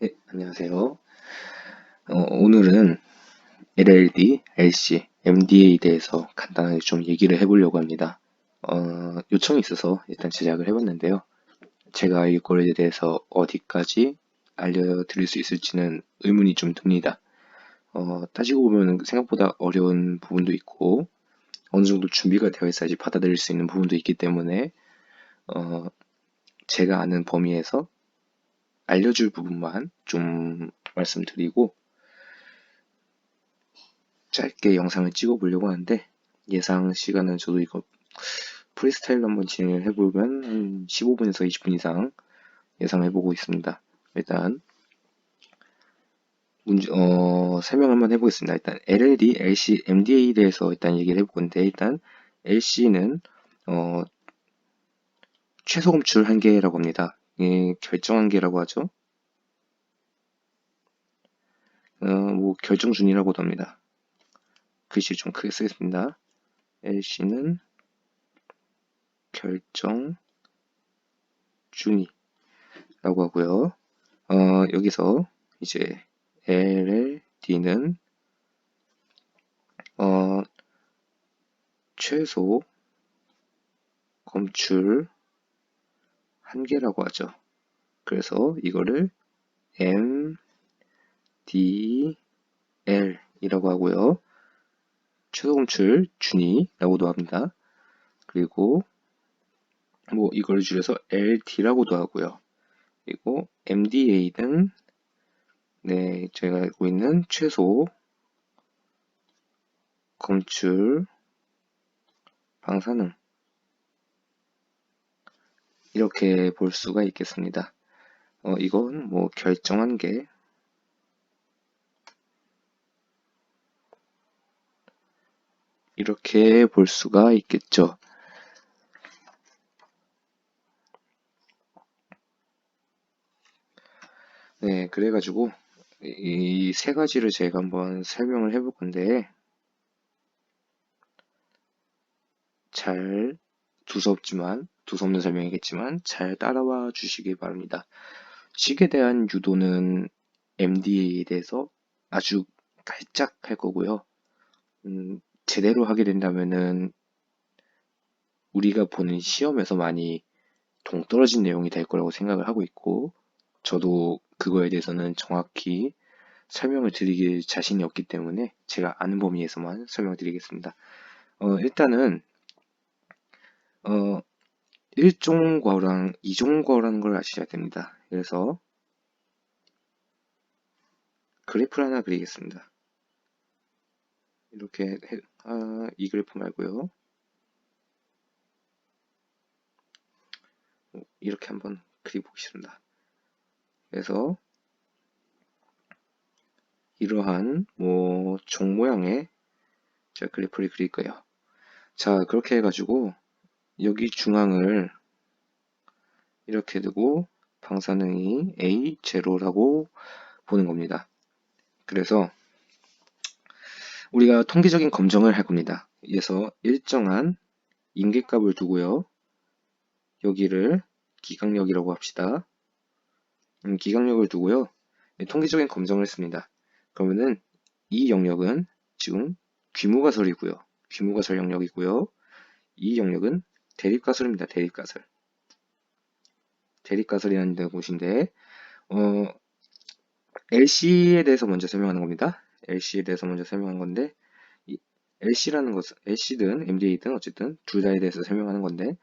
네, 안녕하세요. 오늘은 LLD, LC, MDA에 대해서 간단하게 좀 얘기를 해보려고 합니다. 요청이 있어서 일단 제작을 해봤는데요. 제가 이거에 대해서 어디까지 알려드릴 수 있을지는 의문이 좀 듭니다. 따지고 보면 생각보다 어려운 부분도 있고, 어느 정도 준비가 되어 있어야지 받아들일 수 있는 부분도 있기 때문에, 어, 제가 아는 범위에서 알려줄 부분만 좀 말씀드리고, 짧게 영상을 찍어 보려고 하는데 예상 시간은 저도 이거 프리스타일로 한번 진행을 해보면 한 15분에서 20분 이상 예상해보고 있습니다. 일단 설명 한번 해보겠습니다. 일단 LLD, LC, MDA에 대해서 일단 얘기를 해볼 건데 일단 LC는 최소 검출 한계라고 합니다. 결정 한계라고 하죠. 뭐 결정 준이라고도 합니다. 글씨 좀 크게 쓰겠습니다. LC는 결정 준이라고 하고요. 여기서 이제 LLD는 최소 검출 한계라고 하죠. 그래서 이거를 MDL이라고 하고요. 최소 검출 준위라고도 합니다. 그리고 뭐 이걸 줄여서 LD라고도 하고요. 그리고 MDA는 네, 저희가 알고 있는 최소 검출 방사능 이렇게 볼 수가 있겠습니다. 이건 뭐 결정한 게 이렇게 볼 수가 있겠죠. 네, 그래가지고 이 세 가지를 제가 한번 설명을 해볼 건데 잘 두서없는 설명이겠지만 잘 따라와 주시기 바랍니다. 식에 대한 유도는 MDA에 대해서 아주 깔짝 할 거고요. 제대로 하게 된다면은 우리가 보는 시험에서 많이 동떨어진 내용이 될 거라고 생각을 하고 있고 저도 그거에 대해서는 정확히 설명을 드리길 자신이 없기 때문에 제가 아는 범위에서만 설명을 드리겠습니다. 일단은 1종과랑 2종과라는 걸 아셔야 됩니다. 그래서 그래프를 하나 그리겠습니다. 이렇게 이 그래프 말고요. 이렇게 한번 그려보겠습니다. 그래서 이러한 뭐 종 모양의 제가 그래프를 그릴 거예요. 자, 그렇게 해가지고 여기 중앙을 이렇게 두고 방사능이 A0라고 보는 겁니다. 그래서 우리가 통계적인 검정을 할 겁니다. 그래서 일정한 임계값을 두고요. 여기를 기강력이라고 합시다. 기강력을 두고요. 통계적인 검정을 했습니다. 그러면은 이 영역은 지금 귀무가설이고요. 귀무가설 영역이고요. 이 영역은 대립가설입니다. 대립가설. 대립가설이라는 곳인데 LC에 대해서 먼저 설명하는 겁니다. LC에 대해서 먼저 설명하는 건데 이 LC라는 것은 LC든 MDA든 어쨌든 둘 다에 대해서 설명하는 건데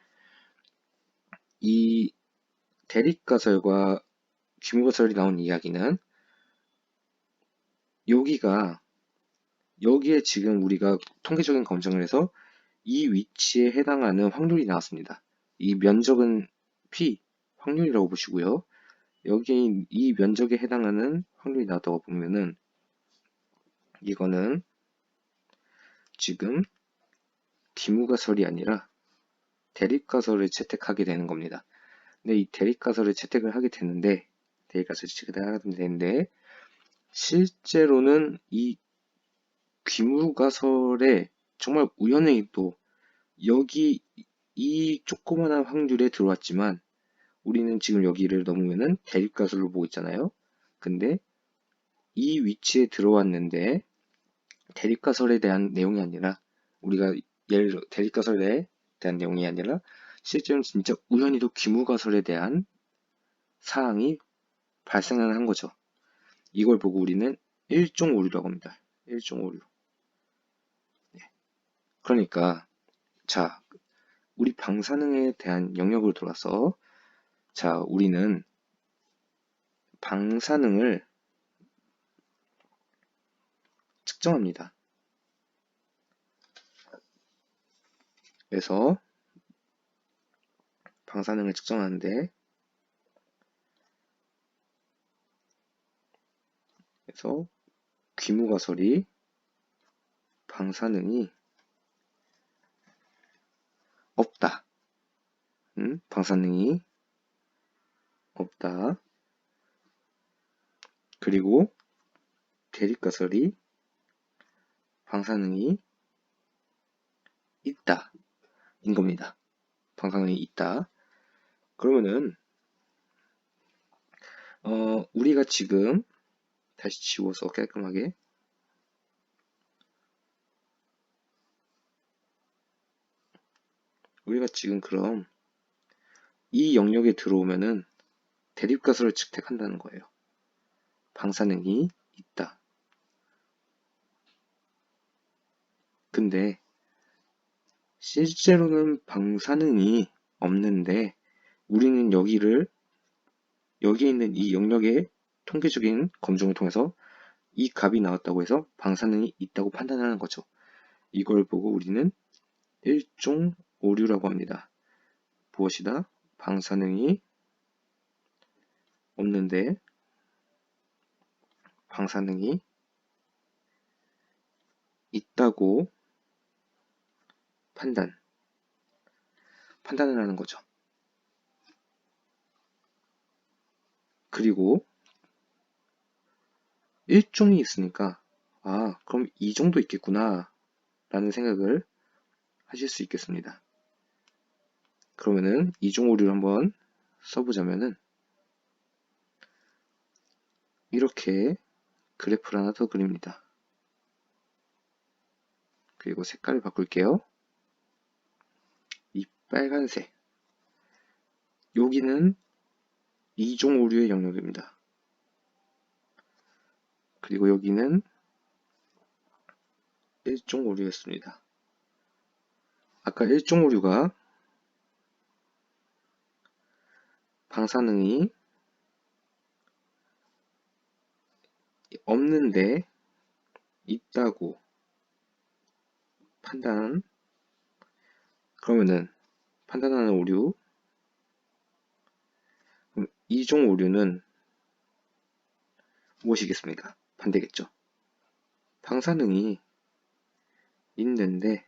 이 대립가설과 귀무가설이 나온 이야기는 여기에 지금 우리가 통계적인 검정을 해서 이 위치에 해당하는 확률이 나왔습니다. 이 면적은 P, 확률이라고 보시고요. 여기 이 면적에 해당하는 확률이 나왔다고 보면은 이거는 지금 귀무가설이 아니라 대립가설을 채택하게 되는 겁니다. 근데 이 대립가설을 채택을 하게 되는데 실제로는 이 귀무가설에 정말 우연히 또 여기 이 조그만한 확률에 들어왔지만 우리는 지금 여기를 넘으면은 대립가설로 보고 있잖아요. 근데 이 위치에 들어왔는데 대립가설에 대한 내용이 아니라 우리가 예를 들어 대립가설에 대한 내용이 아니라 실제로는 진짜 우연히도 귀무가설에 대한 사항이 발생을 한 거죠. 이걸 보고 우리는 일종 오류라고 합니다. 일종 오류. 그러니까 자, 우리 방사능에 대한 영역으로 돌아서 자, 우리는 방사능을 측정합니다. 그래서 방사능을 측정하는데 그래서 귀무가설이 방사능이 없다. 방사능이 없다. 그리고 대립가설이 방사능이 있다. 인 겁니다. 방사능이 있다. 그러면은 우리가 지금 다시 지워서 깔끔하게 우리가 지금 그럼 이 영역에 들어오면은 대립가설을 채택한다는 거예요. 방사능이 있다. 근데 실제로는 방사능이 없는데 우리는 여기에 있는 이 영역의 통계적인 검증을 통해서 이 값이 나왔다고 해서 방사능이 있다고 판단하는 거죠. 이걸 보고 우리는 일종 오류라고 합니다. 무엇이다? 방사능이 없는데 방사능이 있다고 판단을 하는 거죠. 그리고 일종이 있으니까 그럼 이 정도 있겠구나 라는 생각을 하실 수 있겠습니다. 그러면은 이종 오류를 한번 써보자면은 이렇게 그래프를 하나 더 그립니다. 그리고 색깔을 바꿀게요. 이 빨간색 여기는 이종 오류의 영역입니다. 그리고 여기는 일종 오류였습니다. 아까 일종 오류가 방사능이 없는데 있다고 그러면은 판단하는 오류 그럼 이종 오류는 무엇이겠습니까? 반대겠죠. 방사능이 있는데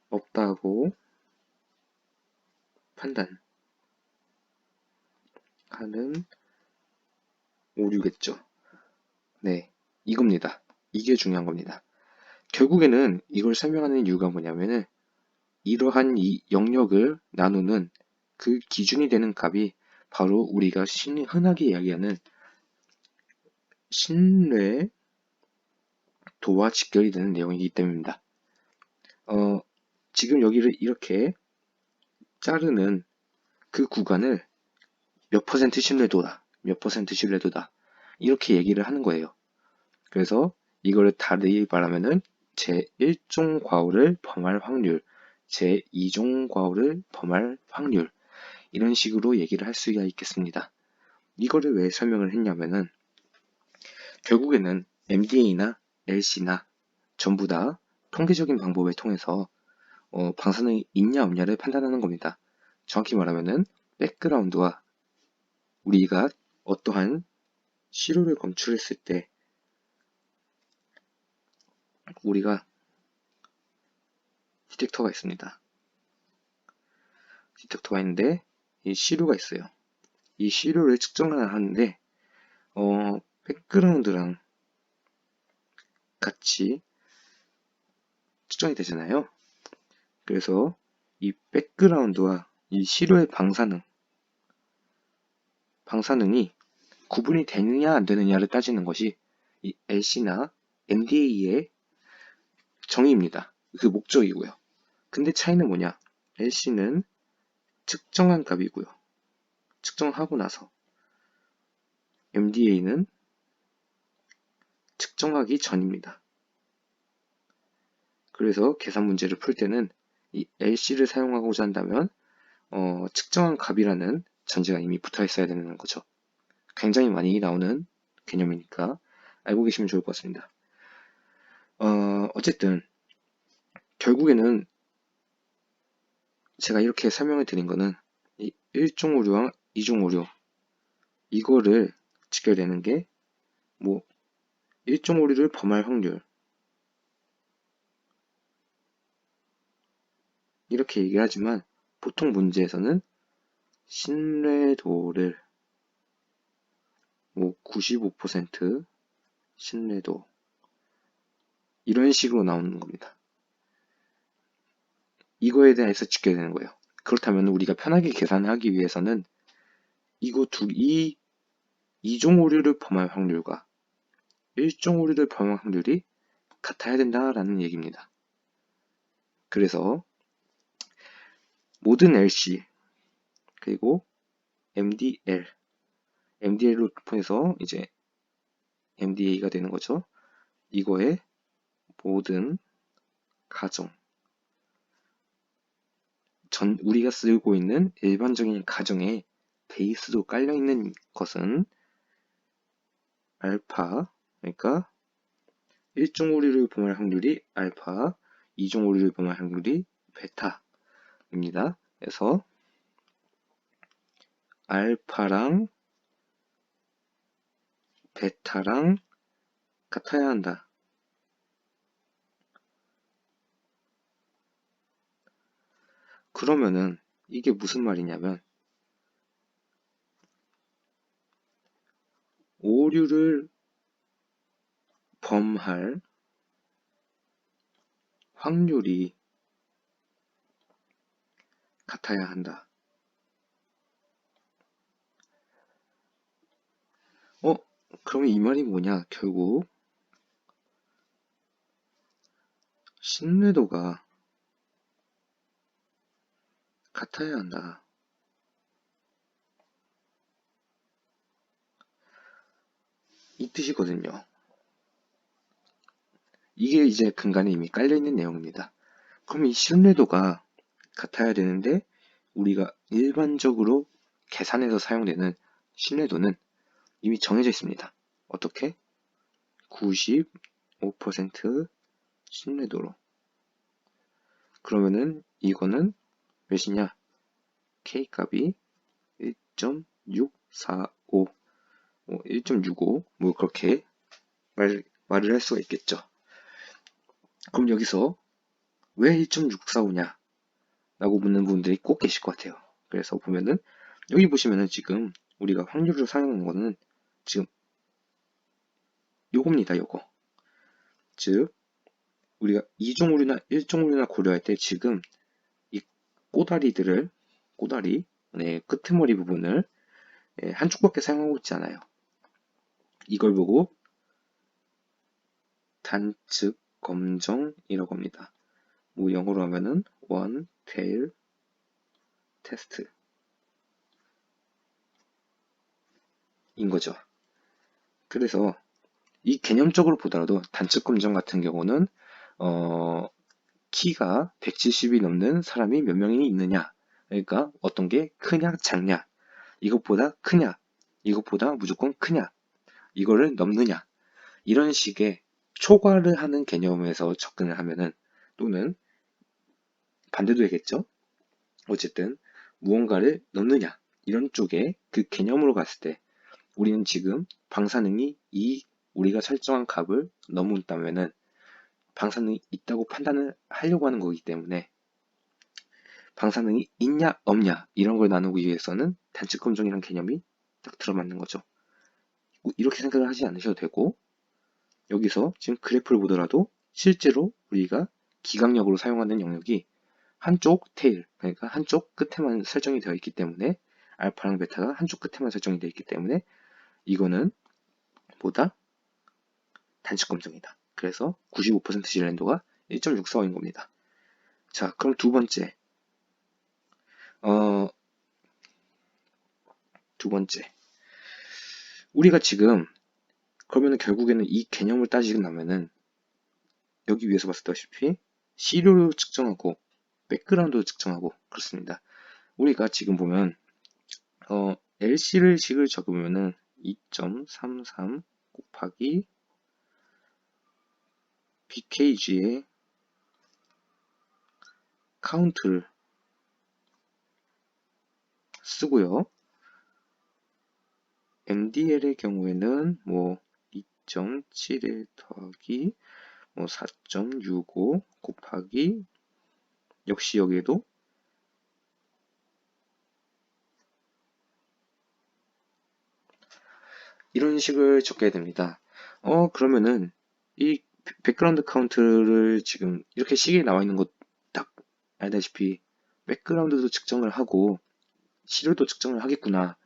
없다고 판단하는 오류겠죠. 네, 이겁니다. 이게 중요한 겁니다. 결국에는 이걸 설명하는 이유가 뭐냐면은 이러한 이 영역을 나누는 그 기준이 되는 값이 바로 우리가 흔하게 이야기하는 신뢰도와 직결이 되는 내용이기 때문입니다. 지금 여기를 이렇게 자르는 그 구간을 몇 퍼센트 신뢰도다, 몇 퍼센트 신뢰도다 이렇게 얘기를 하는 거예요. 그래서 이거를 다르게 말하면은 제1종 과오를 범할 확률, 제2종 과오를 범할 확률 이런 식으로 얘기를 할 수가 있겠습니다. 이거를 왜 설명을 했냐면은 결국에는 MDA나 LC나 전부 다 통계적인 방법을 통해서 방사능이 있냐 없냐를 판단하는 겁니다. 정확히 말하면은 백그라운드와 우리가 어떠한 시료를 검출했을 때 우리가 디텍터가 있습니다. 디텍터가 있는데 이 시료가 있어요. 이 시료를 측정을 하는데 백그라운드랑 같이 측정이 되잖아요. 그래서 이 백그라운드와 이 시료의 방사능이 구분이 되느냐 안 되느냐를 따지는 것이 이 LC나 MDA의 정의입니다. 그 목적이고요. 근데 차이는 뭐냐? LC는 측정한 값이고요. 측정하고 나서 MDA는 측정하기 전입니다. 그래서 계산 문제를 풀 때는 이 LC를 사용하고자 한다면 측정한 값이라는 전제가 이미 붙어 있어야 되는 거죠. 굉장히 많이 나오는 개념이니까 알고 계시면 좋을 것 같습니다. 어쨌든 결국에는 제가 이렇게 설명을 드린 거는 이 1종 오류와 2종 오류 이거를 직결되는 게 뭐 1종 오류를 범할 확률 이렇게 얘기하지만 보통 문제에서는 신뢰도를 뭐 95% 신뢰도 이런 식으로 나오는 겁니다. 이거에 대해서 직결되는 거예요. 그렇다면 우리가 편하게 계산하기 위해서는 이 2종 오류를 범할 확률과 1종 오류를 범할 확률이 같아야 된다라는 얘기입니다. 그래서 모든 LC 그리고 MDL로 통해서 이제 MDA가 되는 거죠. 이거의 모든 가정 우리가 쓰고 있는 일반적인 가정에 베이스로 깔려있는 것은 알파, 그러니까 1종 오류를 범할 확률이 알파, 2종 오류를 범할 확률이 베타입니다. 그래서 알파랑 베타랑 같아야 한다. 그러면은 이게 무슨 말이냐면 오류를 범할 확률이 같아야 한다. 그러면 이 말이 뭐냐? 결국 신뢰도가 같아야 한다. 이 뜻이거든요. 이게 이제 근간에 이미 깔려있는 내용입니다. 그럼 이 신뢰도가 같아야 되는데 우리가 일반적으로 계산해서 사용되는 신뢰도는 이미 정해져 있습니다. 어떻게? 95% 신뢰도로. 그러면은 이거는 몇이냐? K값이 1.645, 1.65, 뭐 그렇게 말을 할 수가 있겠죠. 그럼 여기서 왜 1.645냐? 라고 묻는 분들이 꼭 계실 것 같아요. 그래서 보면은 여기 보시면은 지금 우리가 확률을 사용한 거는 지금 요겁니다. 요거. 즉 우리가 2종 오류나 1종 오류나 고려할 때 지금 이 꼬다리 끄트머리 부분을 한쪽밖에 사용하고 있지 않아요. 이걸 보고 단측 검정이라고 합니다. 뭐 영어로 하면은 one tail test 인 거죠. 그래서 이 개념적으로 보더라도 단측 검정 같은 경우는 키가 170이 넘는 사람이 몇 명이 있느냐, 그러니까 어떤 게 크냐 작냐, 이것보다 크냐, 이것보다 무조건 크냐, 이거를 넘느냐, 이런 식의 초과를 하는 개념에서 접근을 하면은, 또는 반대도 되겠죠. 어쨌든 무언가를 넘느냐 이런 쪽에 그 개념으로 갔을 때 우리는 지금 방사능이 우리가 설정한 값을 넘는다면은 방사능이 있다고 판단을 하려고 하는 거기 때문에 방사능이 있냐 없냐 이런 걸 나누기 위해서는 단측 검정이라는 개념이 딱 들어맞는 거죠. 이렇게 생각을 하지 않으셔도 되고, 여기서 지금 그래프를 보더라도 실제로 우리가 기강력으로 사용하는 영역이 한쪽 테일, 그러니까 한쪽 끝에만 설정이 되어 있기 때문에, 알파랑 베타가 한쪽 끝에만 설정이 되어 있기 때문에 이거는 뭐다? 단축 검정이다. 그래서 95% 신뢰도가 1.645인 겁니다. 자, 그럼 두 번째. 어, 두 번째. 우리가 지금 그러면은 결국에는 이 개념을 따지고 나면은 여기 위에서 봤다시피 시료를 측정하고 백그라운드도 측정하고 그렇습니다. 우리가 지금 보면 LC를 식을 적으면은 2.33 곱하기 BKG의 카운트를 쓰고요. MDL의 경우에는 뭐 2.71 더하기 뭐 4.65 곱하기 역시 여기에도 이런 식을 적게 됩니다. 그러면은 이 백그라운드 카운트를 지금 이렇게 시계에 나와 있는 것 딱 알다시피 백그라운드도 측정을 하고 시료도 측정을 하겠구나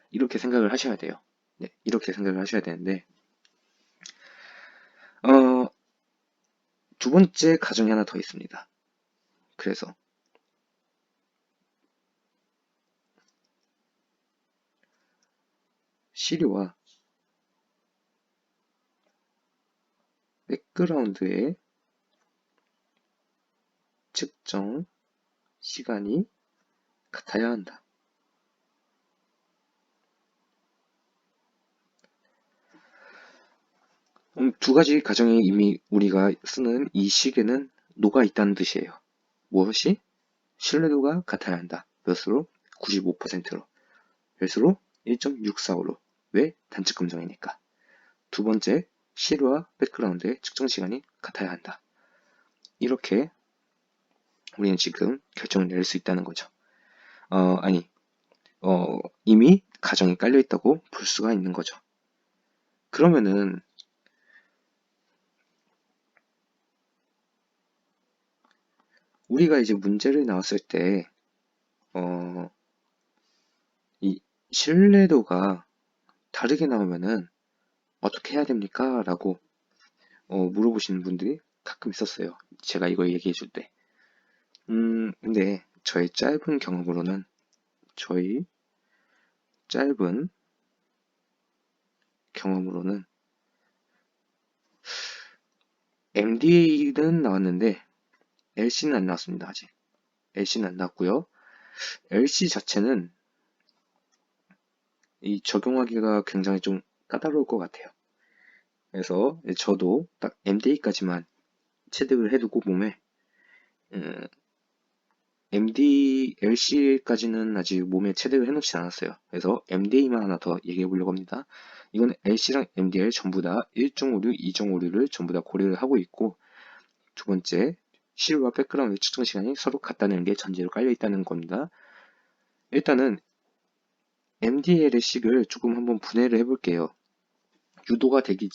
이렇게 생각을 하셔야 돼요. 네, 이렇게 생각을 하셔야 되는데 어, 두 번째 가정이 하나 더 있습니다. 그래서 시료와 백그라운드의 측정 시간이 같아야 한다. 두 가지 가정이 이미 우리가 쓰는 이 식에는 녹아 있다는 뜻이에요. 무엇이? 신뢰도가 같아야 한다. 몇으로? 95%로. 몇으로? 1.645로. 왜? 단축 검정이니까. 두 번째, 시료와 백그라운드의 측정 시간이 같아야 한다. 이렇게 우리는 지금 결정을 내릴 수 있다는 거죠. 아니, 이미 가정이 깔려 있다고 볼 수가 있는 거죠. 그러면은 우리가 이제 문제를 나왔을 때, 이 신뢰도가 다르게 나오면은 어떻게 해야 됩니까? 라고 물어보시는 분들이 가끔 있었어요. 제가 이거 얘기해 줄 때. 근데 저희 짧은 경험으로는 MDA는 나왔는데 LC는 안 나왔습니다. 아직. LC는 안 나왔고요. LC 자체는 이 적용하기가 굉장히 좀 까다로울 것 같아요. 그래서 저도 딱 MDA까지만 체득을 해두고 몸에 MD, LC까지는 아직 몸에 체득을 해놓지 않았어요. 그래서 MDA만 하나 더 얘기해 보려고 합니다. 이건 LC랑 MDL 전부 다 1.56, 2.56를 전부 다 고려를 하고 있고, 두 번째, 실과 백그라운드 측정 시간이 서로 같다는 게 전제로 깔려 있다는 겁니다. 일단은 MDL의 식을 조금 한번 분해를 해볼게요. 유도가 되기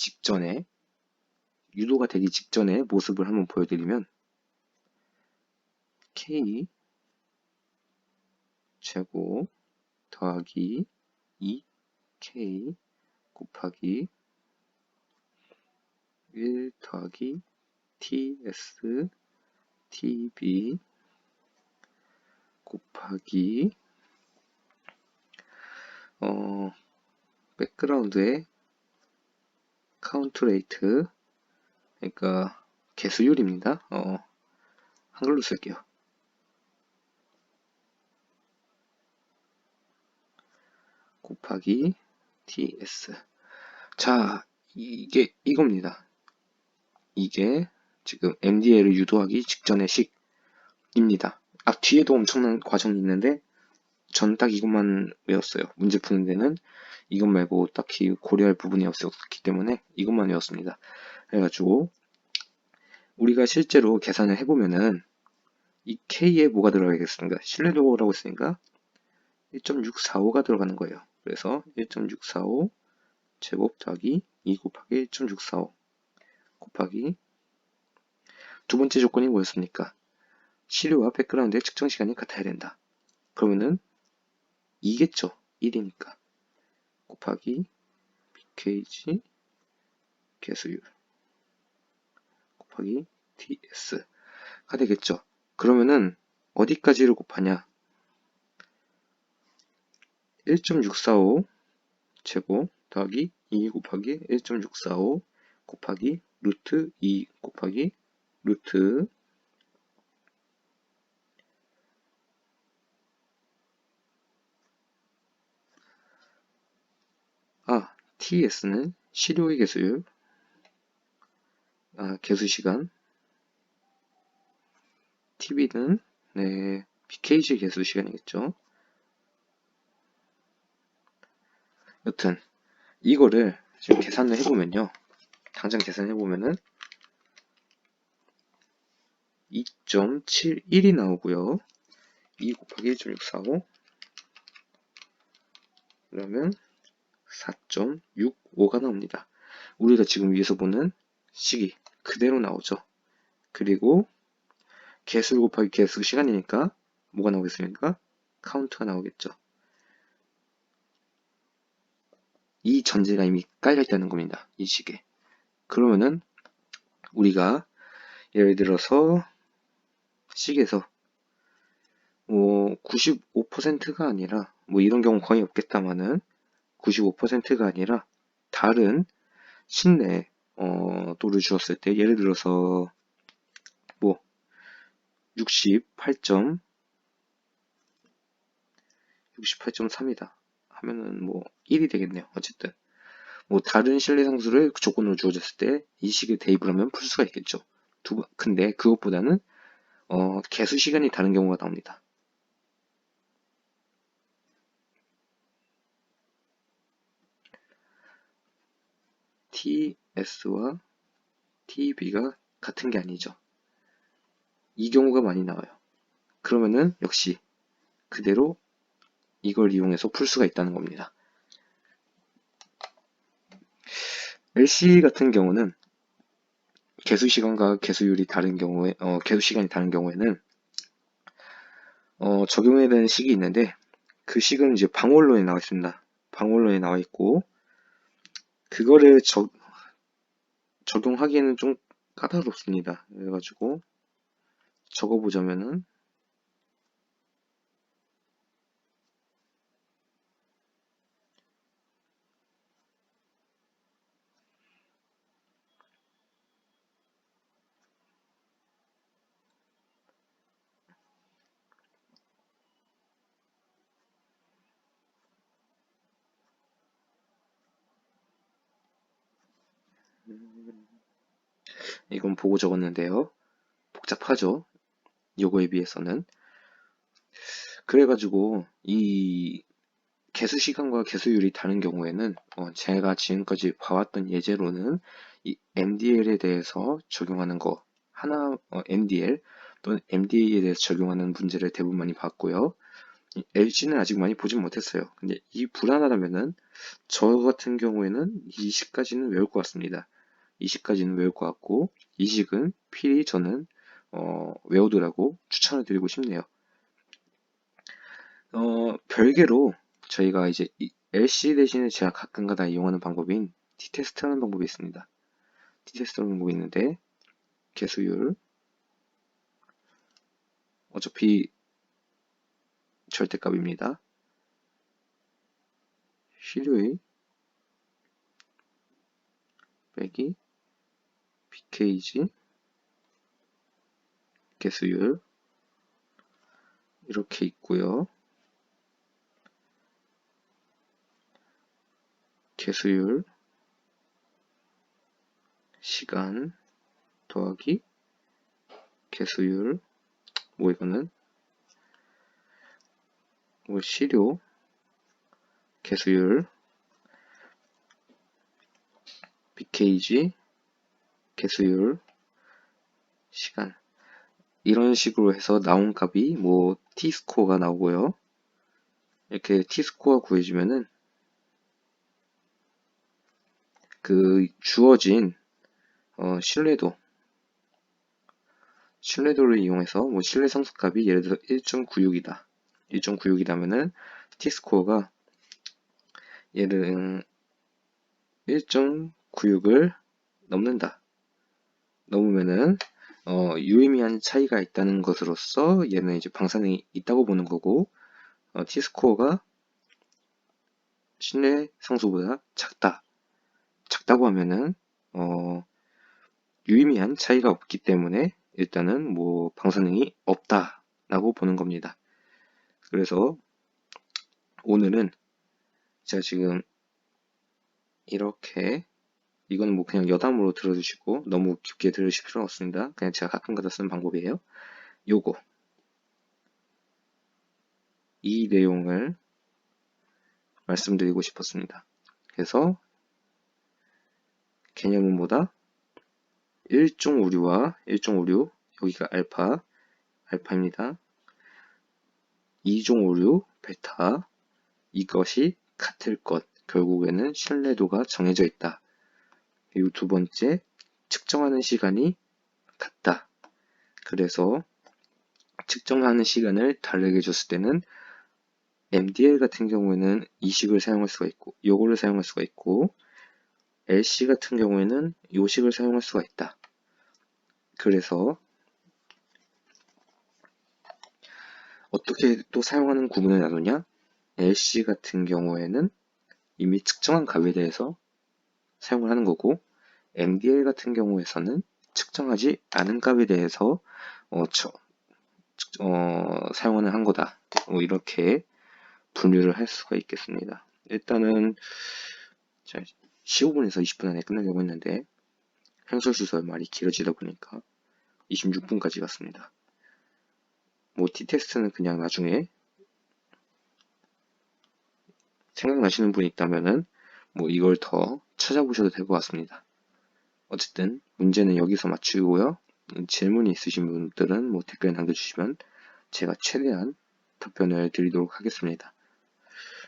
직전에 모습을 한번 보여드리면 K 제곱 더하기 2K 곱하기 1 더하기 TS TB 곱하기 백그라운드의 카운트 레이트, 그러니까 개수율입니다. 한글로 쓸게요. 곱하기 TS. 자, 이게 이겁니다. 이게 지금 MDL을 유도하기 직전의 식입니다. 뒤에도 엄청난 과정이 있는데 전 딱 이것만 외웠어요. 문제 푸는 데는 이것 말고 딱히 고려할 부분이 없었기 때문에 이것만 외웠습니다. 그래가지고 우리가 실제로 계산을 해보면은 이 K에 뭐가 들어가겠습니까? 신뢰도라고 했으니까 1.645가 들어가는 거예요. 그래서 1.645 제곱 더하기 2 곱하기 1.645 곱하기 두 번째 조건이 뭐였습니까? 시료와 백그라운드의 측정 시간이 같아야 된다. 그러면은 2겠죠. 1이니까. 곱하기 pkg 개수율 곱하기 ts가 되겠죠. 그러면은 어디까지를 곱하냐? 1.645 제곱 더하기 2 곱하기 1.645 곱하기 루트 2 곱하기 루트 ts는 시료의 개수율, 개수시간, tb는 pkg 개수시간이겠죠. 여튼 이거를 지금 계산을 해보면요. 당장 계산해보면은 2.71이 나오고요. 2 곱하기 1.645 그러면 4.65가 나옵니다. 우리가 지금 위에서 보는 식이 그대로 나오죠. 그리고 개수 곱하기 개수 시간이니까 뭐가 나오겠습니까? 카운트가 나오겠죠. 이 전제가 이미 깔려있다는 겁니다. 이 식에. 그러면은 우리가 예를 들어서 식에서 95%가 아니라 이런 경우 거의 없겠다마는 95%가 아니라 다른 신내 또를 주었을 때 예를 들어서 68.3이다 하면은 1이 되겠네요. 어쨌든 다른 신뢰 상수를 조건으로 주어졌을 때 이 식에 대입을 하면 풀 수가 있겠죠. 근데 그것보다는 개수 시간이 다른 경우가 나옵니다. ts와 tb가 같은 게 아니죠. 이 경우가 많이 나와요. 그러면은 역시 그대로 이걸 이용해서 풀 수가 있다는 겁니다. LC 같은 경우는 개수 시간과 개수율이 다른 경우에 개수 시간이 다른 경우에는 적용해야 되는 식이 있는데 그 식은 이제 방원론에 나와 있습니다. 방원론에 나와 있고 그거를 적용하기에는 좀 까다롭습니다. 그래가지고 적어보자면은 이건 보고 적었는데요. 복잡하죠. 요거에 비해서는. 그래가지고 이 개수 시간과 개수율이 다른 경우에는 제가 지금까지 봐왔던 예제로는 이 MDL에 대해서 적용하는 거 하나 MDL 또는 MDA에 대해서 적용하는 문제를 대부분 많이 봤고요. LG는 아직 많이 보진 못했어요. 근데 이 불안하다면은 저 같은 경우에는 이 식까지는 외울 것 같습니다. 이 식까지는 외울 것 같고 이 식은 필히 저는 외우더라고 추천을 드리고 싶네요. 별개로 저희가 이제 LC 대신에 제가 가끔가다 이용하는 방법인 T테스트라는 방법이 있습니다. T테스트라는 방법이 있는데 개수율 어차피 절대값입니다. 시료의 빼기 pkg 개수율 이렇게 있고요. 개수율 시간 더하기 개수율 이거는 시료 개수율 pkg 개수율 시간 이런 식으로 해서 나온 값이 t스코어가 나오고요. 이렇게 t스코어 구해주면은 그 주어진 신뢰도를 이용해서 신뢰 상수값이 예를 들어서 1.96이다. 1.96이라면은 t스코어가 얘를 1.96을 넘는다. 넘으면은 유의미한 차이가 있다는 것으로서 얘는 이제 방사능이 있다고 보는 거고, T스코어가 실내 상수보다 작다. 작다고 하면은 유의미한 차이가 없기 때문에 일단은 뭐 방사능이 없다라고 보는 겁니다. 그래서 오늘은 제가 지금 이렇게, 이건 뭐 그냥 여담으로 들어주시고 너무 깊게 들으실 필요는 없습니다. 그냥 제가 가끔가다 쓰는 방법이에요. 요거, 이 내용을 말씀드리고 싶었습니다. 그래서 개념은 뭐다? 1종 오류와 1종 오류, 여기가 알파입니다. 2종 오류, 베타, 이것이 같을 것, 결국에는 신뢰도가 정해져 있다. 그리고 두 번째, 측정하는 시간이 같다. 그래서 측정하는 시간을 다르게 줬을 때는 MDL 같은 경우에는 이 식을 사용할 수가 있고, 요거를 사용할 수가 있고, LC 같은 경우에는 요 식을 사용할 수가 있다. 그래서 어떻게 또 사용하는 구분을 나누냐? LC 같은 경우에는 이미 측정한 값에 대해서 사용을 하는 거고, MDL 같은 경우에서는 측정하지 않은 값에 대해서 사용을 한 거다. 이렇게 분류를 할 수가 있겠습니다. 일단은 15분에서 20분 안에 끝내려고 했는데 횡설수설 말이 길어지다 보니까 26분까지 갔습니다. 뭐 T테스트는 그냥 나중에 생각나시는 분이 있다면은 뭐 이걸 더 찾아보셔도 될 것 같습니다. 어쨌든 문제는 여기서 마치고요. 질문이 있으신 분들은 뭐 댓글에 남겨주시면 제가 최대한 답변을 드리도록 하겠습니다.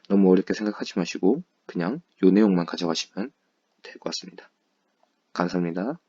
너무 어렵게 생각하지 마시고 그냥 요 내용만 가져가시면 될 것 같습니다. 감사합니다.